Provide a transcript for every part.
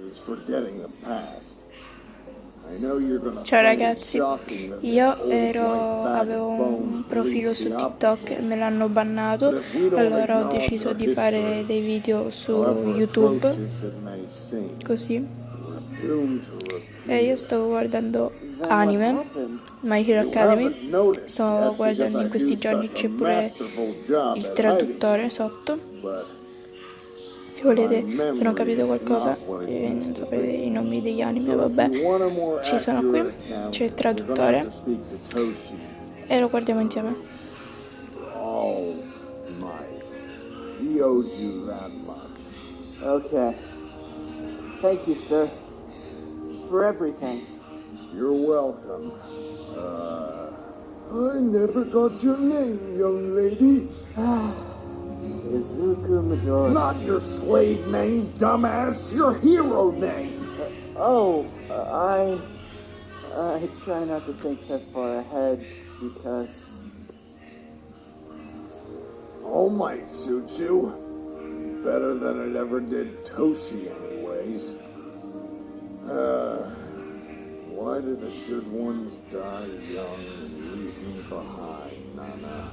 is forgetting the past. I know you're gonna Ciao find it ragazzi, shocking that this io old white bag avevo of un bones profilo believes su the TikTok opposite. e me l'hanno bannato, But if we don't allora ho acknowledge deciso our di fare history, dei video su however YouTube, atrocious it may seem, così. we're doomed to E io repeat. sto guardando anime, My Hero You Academy, haven't noticed sto yet guardando because in I questi do giorni, such a c'è pure masterful job il at traduttore hiding, sotto. but Se volete, my se non memory capite is qualcosa, not what it non used to sapete be. i nomi degli anime, So if vabbè, you want a more ci sono qui, accurate account, c'è il you're gonna have to traduttore speak to Toshi. e lo guardiamo insieme. All might. He owes you that much. Okay. Thank you, sir. For everything. You're welcome. I never got your name, young lady. Izuku Midori. Not your slave name, dumbass. Your hero name. I try not to think that far ahead because All might suit you. Better than it ever did Toshi, anyways. Why did the good ones die young and leave me behind, Nana?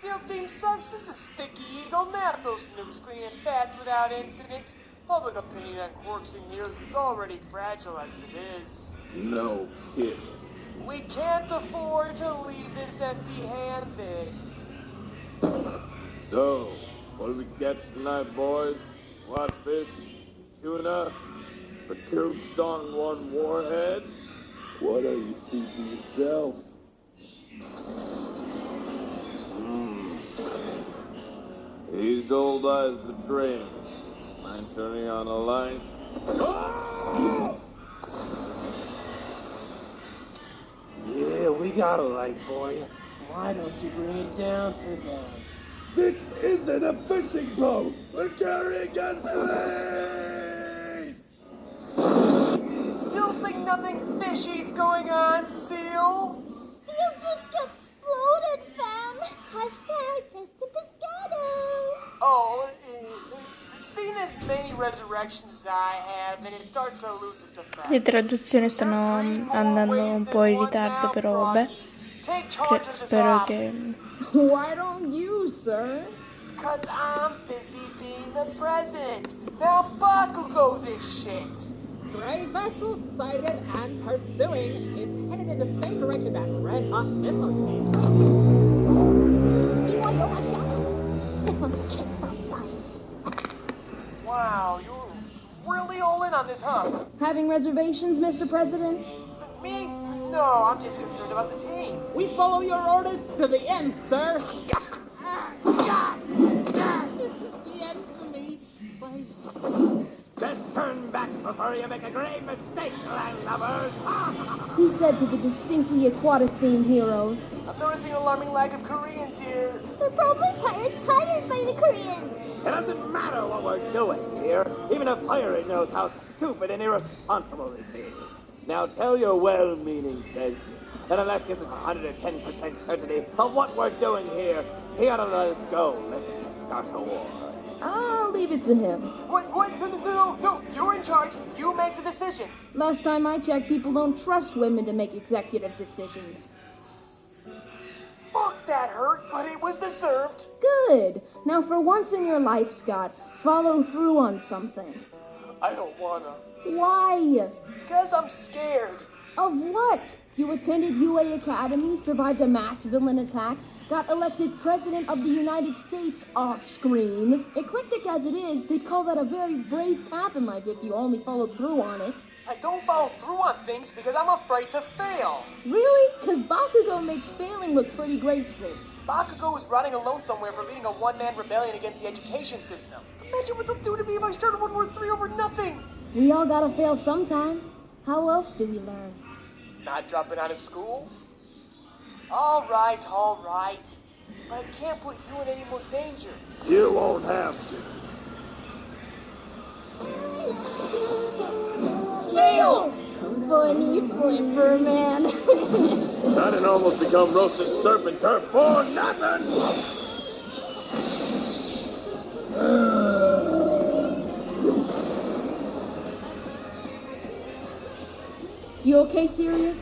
SEAL Team sucks. This is Sticky Eagle. Nathos new screen and fast without incident. Public opinion on quirks and heroes is already fragile as it is. No kidding. We can't afford to leave this empty-handed. So, what do we catch tonight, boys? What fish? Tuna? The coops on one warhead? What do you see for yourself? These old eyes betray me. Mind turning on a light? yeah, we got a light for you. Why don't you bring it down for them? This isn't a fishing boat! We're carrying gasoline! Still think nothing fishy's going on, SEAL? You just exploded, fam! Hashtag Mr. Pescado! Oh, seen as many resurrections as I have, and it starts to lose its effect. Le traduzioni stanno andando un po' in ritardo, però vabbè, spero che... Why don't you, sir? Cause I'm busy being the president. Now Bakugo this shit. Brave vessel sighted and pursuing is headed in the same direction that red hot missiles came from. You want your shot? This one's a kick from fire. Wow, you're really all in on this, huh? Having reservations, Mr. President? Me? No, I'm just concerned about the team. We follow your orders to the end, sir. This is the end for me. Just turn back before you make a grave mistake, landlubbers! He said to the distinctly aquatic-themed heroes. I'm noticing an alarming lack of Koreans here. They're probably pirates hired by the Koreans. It doesn't matter what we're doing here. Even a pirate knows how stupid and irresponsible this is. Now tell your well-meaning president that unless he has 110% certainty of what we're doing here, he ought to let us go lest we start a war. I'll leave it to him. What? No, you're in charge. You make the decision. Last time I checked, people don't trust women to make executive decisions. Fuck, that hurt, but it was deserved. Good. Now for once in your life, Scott, follow through on something. I don't wanna. Why? Because I'm scared. Of what? You attended UA Academy, survived a mass villain attack, got elected President of the United States off-screen. Eclectic as it is, they'd call that a very brave path in life if you only followed through on it. I don't follow through on things because I'm afraid to fail. Really? Because Bakugo makes failing look pretty graceful. Bakugo was running alone somewhere for leading a one-man rebellion against the education system. Imagine what they'll do to me if I started World War III over nothing. We all gotta fail sometime. How else do we learn? Not dropping out of school? All right. But I can't put you in any more danger. You won't have to. bunny flipper, man. I didn't almost become roasted serpent turf for nothing! You okay, Sirius?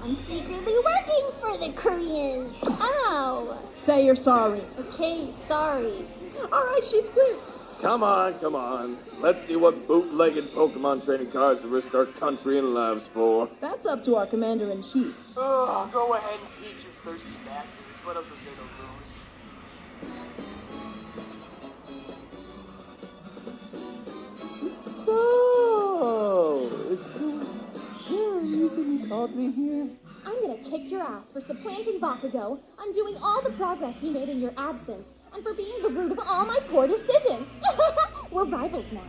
I'm secretly working for the Koreans. Ow! Say you're sorry. Okay, sorry. All right, she's clear. Come on, come on. Let's see what bootlegged Pokemon training cards to risk our country and lives for. That's up to our commander-in-chief. Oh, go ahead and eat, you thirsty bastards. What else is there to lose? So, is there a reason you called me here? I'm gonna kick your ass for supplanting Bakugo, undoing all the progress he made in your absence, and for being the root of all my poor decisions. We're rivals now.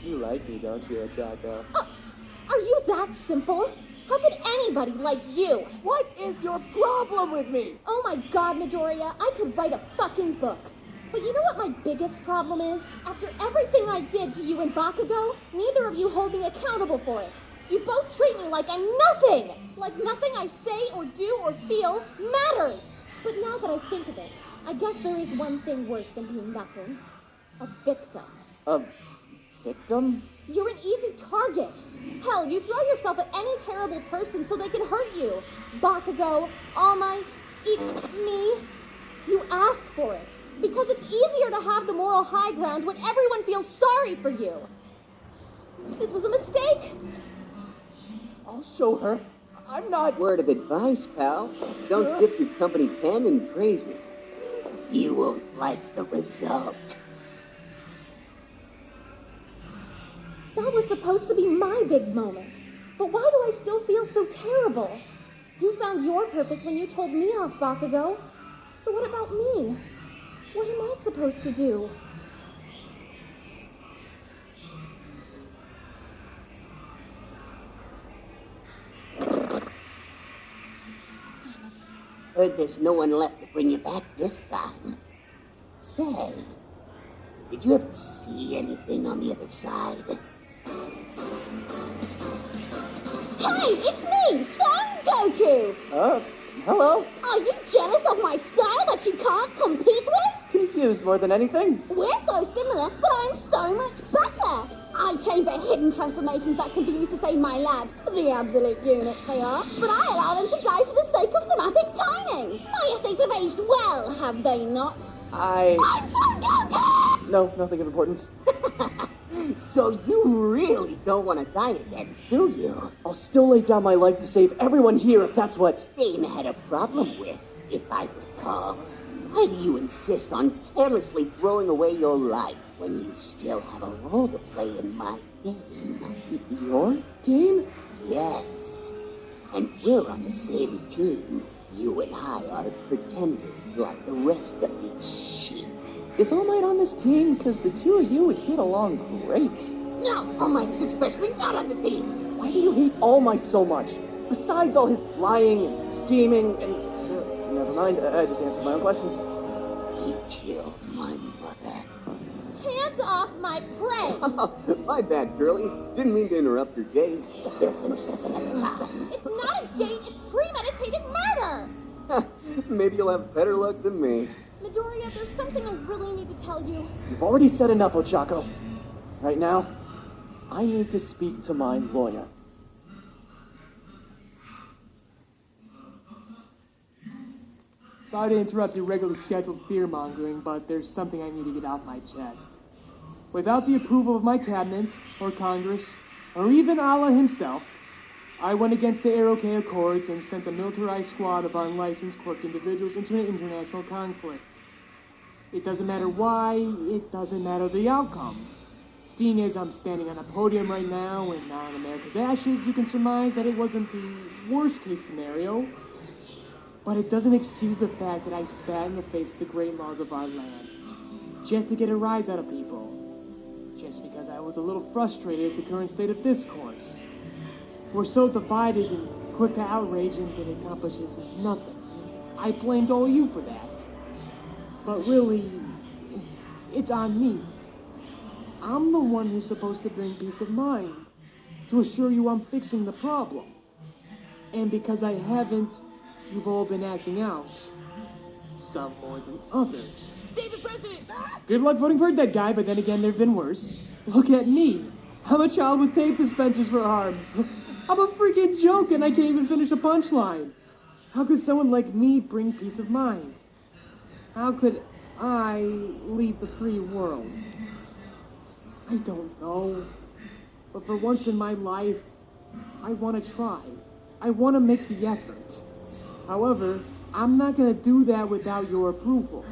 You like me, don't you, Ochako? Are you that simple? How could anybody like you? What is your problem with me? Oh my god, Midoriya, I could write a fucking book. But you know what my biggest problem is? After everything I did to you and Bakugo, neither of you hold me accountable for it. You both treat me like I'm nothing! Like nothing I say or do or feel matters! But now that I think of it, I guess there is one thing worse than being nothing. A victim. A victim? You're an easy target. Hell, you throw yourself at any terrible person so they can hurt you. Bakugo, All Might, me. You ask for it. Because it's easier to have the moral high ground when everyone feels sorry for you. This was a mistake. I'll show her. I'm not... Word of advice, pal. Don't dip your company pen in crazy. You won't like the result. That was supposed to be my big moment. But why do I still feel so terrible? You found your purpose when you told me off, Bakugo. So what about me? What am I supposed to do? Heard there's no one left to bring you back this time. Say, did you ever see anything on the other side? Hey, it's me, Son Goku! Hello? Are you jealous of my style that you can't compete with? Confused more than anything. We're so similar, but I'm so much better! I chamber hidden transformations that can be used to save my lads, the absolute units they are, but I allow them to die for the sake of thematic timing! My ethics have aged well, have they not? I'm Son Goku! No, nothing of importance. So you really don't want to die again, do you? I'll still lay down my life to save everyone here if that's what... Spain had a problem with, if I recall. Why do you insist on carelessly throwing away your life when you still have a role to play in my game? Your game? Yes. And we're on the same team. You and I are pretenders like the rest of these sheep. Is All Might on this team? Because the two of you would get along great. No, All Might's especially not on the team. Why do you hate All Might so much? Besides all his lying and scheming and... never mind, I just answered my own question. He killed my mother. Hands off my prey! My bad, girlie. Didn't mean to interrupt your date. We'll finish this another time. It's not a date, it's premeditated murder! Maybe you'll have better luck than me. Midoriya, there's something I really need to tell you. You've already said enough, Ochako. Right now, I need to speak to my lawyer. Sorry to interrupt your regularly scheduled fear-mongering, but there's something I need to get off my chest. Without the approval of my cabinet, or Congress, or even Allah himself, I went against the Hero Accords and sent a militarized squad of unlicensed quirk individuals into an international conflict. It doesn't matter why, it doesn't matter the outcome. Seeing as I'm standing on a podium right now and on America's ashes, you can surmise that it wasn't the worst-case scenario. But it doesn't excuse the fact that I spat in the face of the great laws of our land, just to get a rise out of people. Just because I was a little frustrated at the current state of discourse. We're so divided and quick to outrage and it accomplishes nothing. I blamed all you for that. But really, it's on me. I'm the one who's supposed to bring peace of mind, to assure you I'm fixing the problem. And because I haven't, you've all been acting out. Some more than others. David President! Good luck voting for a dead guy, but then again, there have been worse. Look at me. I'm a child with tape dispensers for arms. I'm a freaking joke and I can't even finish a punchline. How could someone like me bring peace of mind? How could I lead the free world? I don't know. But for once in my life, I want to try. I want to make the effort. However, I'm not going to do that without your approval.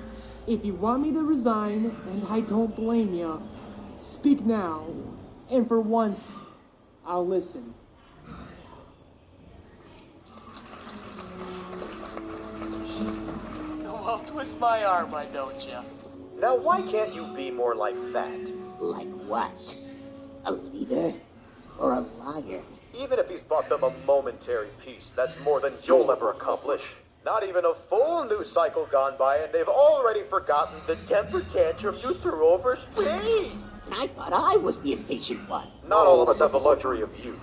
If you want me to resign, and I don't blame you, speak now. And for once, I'll listen. Well, twist my arm, why don't you? Now, why can't you be more like that? Like what? A leader? Or a liar? Even if he's bought them a momentary peace, that's more than you'll ever accomplish. Not even a full news cycle gone by, and they've already forgotten the temper tantrum you threw over Steve. And I thought I was the impatient one. Not all of us have the luxury of youth,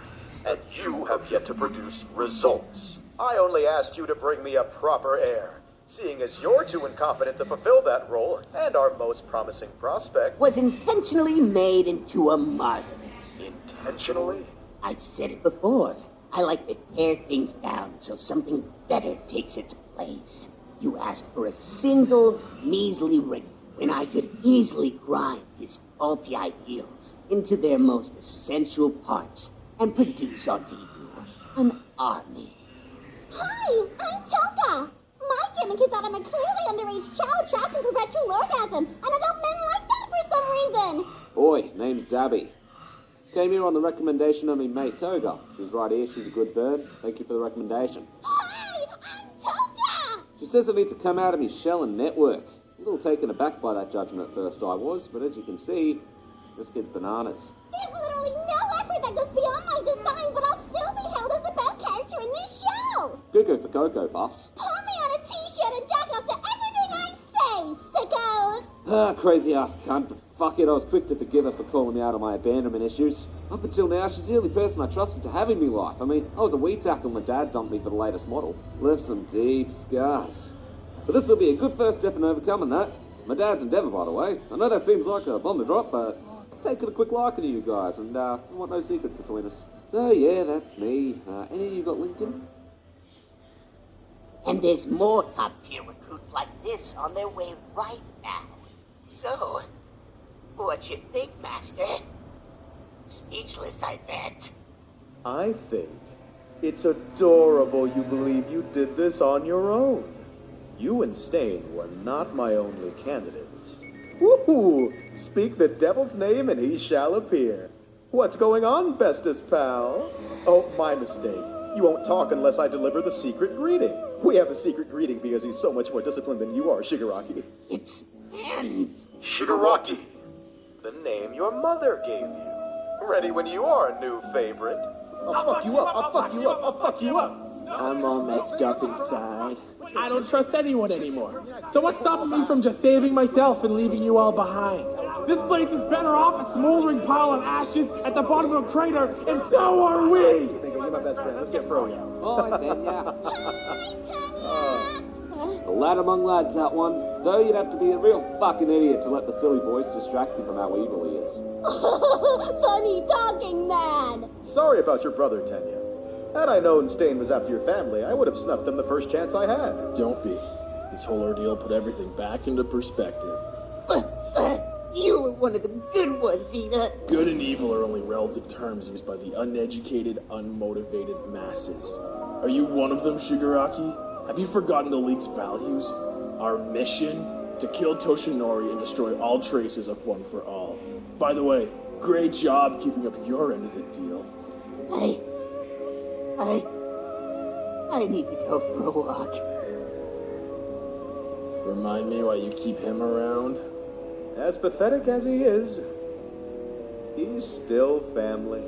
and you have yet to produce results. I only asked you to bring me a proper heir, seeing as you're too incompetent to fulfill that role, and our most promising prospect Was intentionally made into a martyr. intentionally. I've said it before. I like to tear things down so something better takes its place. You ask for a single measly ring when I could easily grind his faulty ideals into their most essential parts and produce onto you an army. Hi, I'm Toka. My gimmick is that I'm a clearly underage child trapped in perpetual orgasm, and I don't men like that for some reason. Boy, name's Dabby. Came here on the recommendation of me mate Toga. She's right here, she's a good bird. Thank you for the recommendation. Hi, I'm Toka. She says I need to come out of my shell and network. A little taken aback by that judgment at first I was, but as you can see, this kid's bananas. There's literally no effort that goes beyond my design, but I'll still be hailed as the best character in this show. Cuckoo for Cocoa Puffs. Put me on a t-shirt and jack off to everything I say, sickos. Ah, crazy ass cunt, but fuck it, I was quick to forgive her for calling me out on my abandonment issues. Up until now, she's the only person I trusted to have in my life. I mean, I was a wee tackle when my dad dumped me for the latest model. Left some deep scars. But this will be a good first step in overcoming that. My dad's endeavour, by the way. I know that seems like a bomb to drop, but I've taken a quick liking to you guys, and I want no secrets between us. So yeah, that's me. Any of you got LinkedIn? And there's more top-tier recruits like this on their way right now. So, what you think, Master? Speechless, I bet. I think it's adorable you believe you did this on your own. You and Stain were not my only candidates. Woohoo! Speak the devil's name and he shall appear. What's going on, bestest pal? Oh, my mistake. You won't talk unless I deliver the secret greeting. We have a secret greeting because he's so much more disciplined than you are, Shigaraki. It's hands. Shigaraki, the name your mother gave you. Ready when you are, new favorite. I'll fuck you up, I'll fuck you up, I'll fuck you up. I'm all messed up inside. I don't trust anyone anymore. So what's stopping me from just saving myself and leaving you all behind? This place is better off a smoldering pile of ashes at the bottom of a crater, and so are we! You're my best friend. Let's get frozen. Oh, Tanya. Hi, Tanya. A lad among lads, that one. Though you'd have to be a real fucking idiot to let the silly voice distract you from how evil he is. Funny talking man. Sorry about your brother, Tenya. Had I known Stain was after your family, I would have snuffed him the first chance I had. Don't be. This whole ordeal put everything back into perspective. You were one of the good ones, Ida. Good and evil are only relative terms used by the uneducated, unmotivated masses. Are you one of them, Shigaraki? Have you forgotten the League's values? Our mission? To kill Toshinori and destroy all traces of One for All. By the way, great job keeping up your end of the deal. I need to go for a walk. Remind me why you keep him around? As pathetic as he is, he's still family.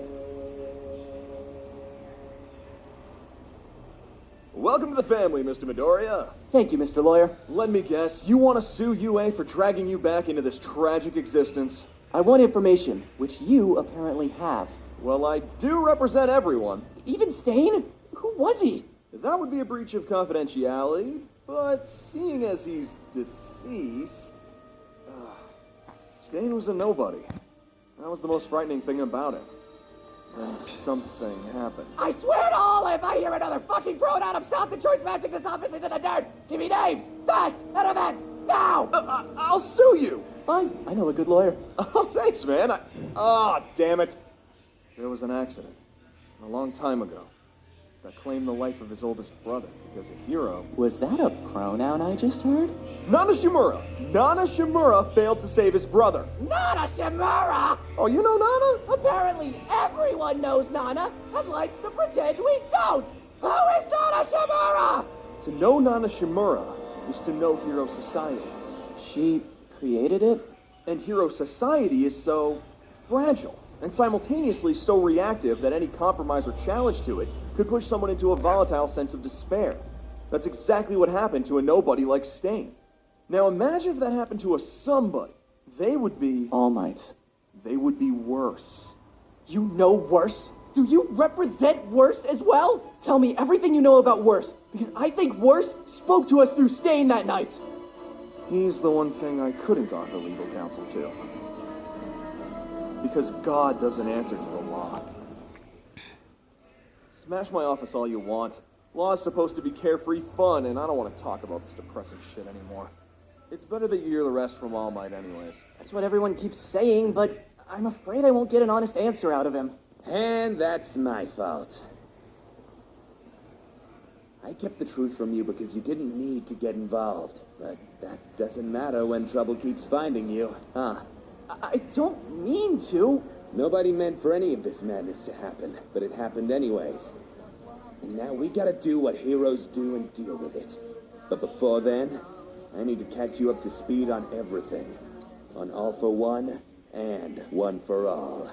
Welcome to the family, Mr. Midoriya. Thank you, Mr. Lawyer. Let me guess, you want to sue UA for dragging you back into this tragic existence? I want information, which you apparently have. Well, I do represent everyone. Even Stain? Who Who was he? That would be a breach of confidentiality, but seeing as he's deceased, Stain was a nobody. That was the most frightening thing about it. Then something happened. I swear to all, if I hear another fucking pronoun, I'm stopping Troy smashing this office into the dirt. Give me names, facts, and events, now! I'll sue you! Fine, I know a good lawyer. Oh, thanks, man. Damn it. There was an accident a long time ago that claimed the life of his oldest brother because a hero... Was that a pronoun I just heard? Nana Shimura! Nana Shimura failed to save his brother. Nana Shimura! Oh, you know Nana? Apparently everyone knows Nana and likes to pretend we don't! Who is Nana Shimura? To know Nana Shimura is to know Hero Society. She created it? And Hero Society is so fragile and simultaneously so reactive that any compromise or challenge to it could push someone into a volatile sense of despair. That's exactly what happened to a nobody like Stain. Now imagine if that happened to a somebody. They would be... All Might. They would be worse. You know Worse? Do you represent Worse as well? Tell me everything you know about Worse, because I think Worse spoke to us through Stain that night. He's the one thing I couldn't offer legal counsel to. Because God doesn't answer to the law. Smash my office all you want. Law is supposed to be carefree fun, and I don't want to talk about this depressing shit anymore. It's better that you hear the rest from All Might anyways. That's what everyone keeps saying, but I'm afraid I won't get an honest answer out of him. And that's my fault. I kept the truth from you because you didn't need to get involved. But that doesn't matter when trouble keeps finding you, huh? I don't mean to. Nobody meant for any of this madness to happen, but it happened anyways. And now we gotta do what heroes do and deal with it. But before then, I need to catch you up to speed on everything. On All for One and One for All.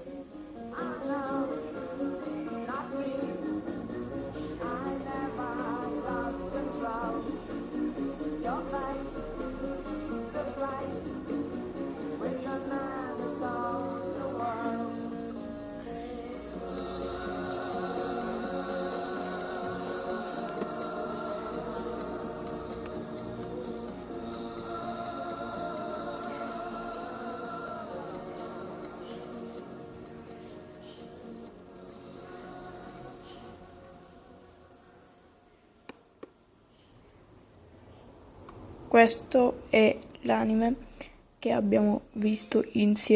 Questo è l'anime che abbiamo visto insieme.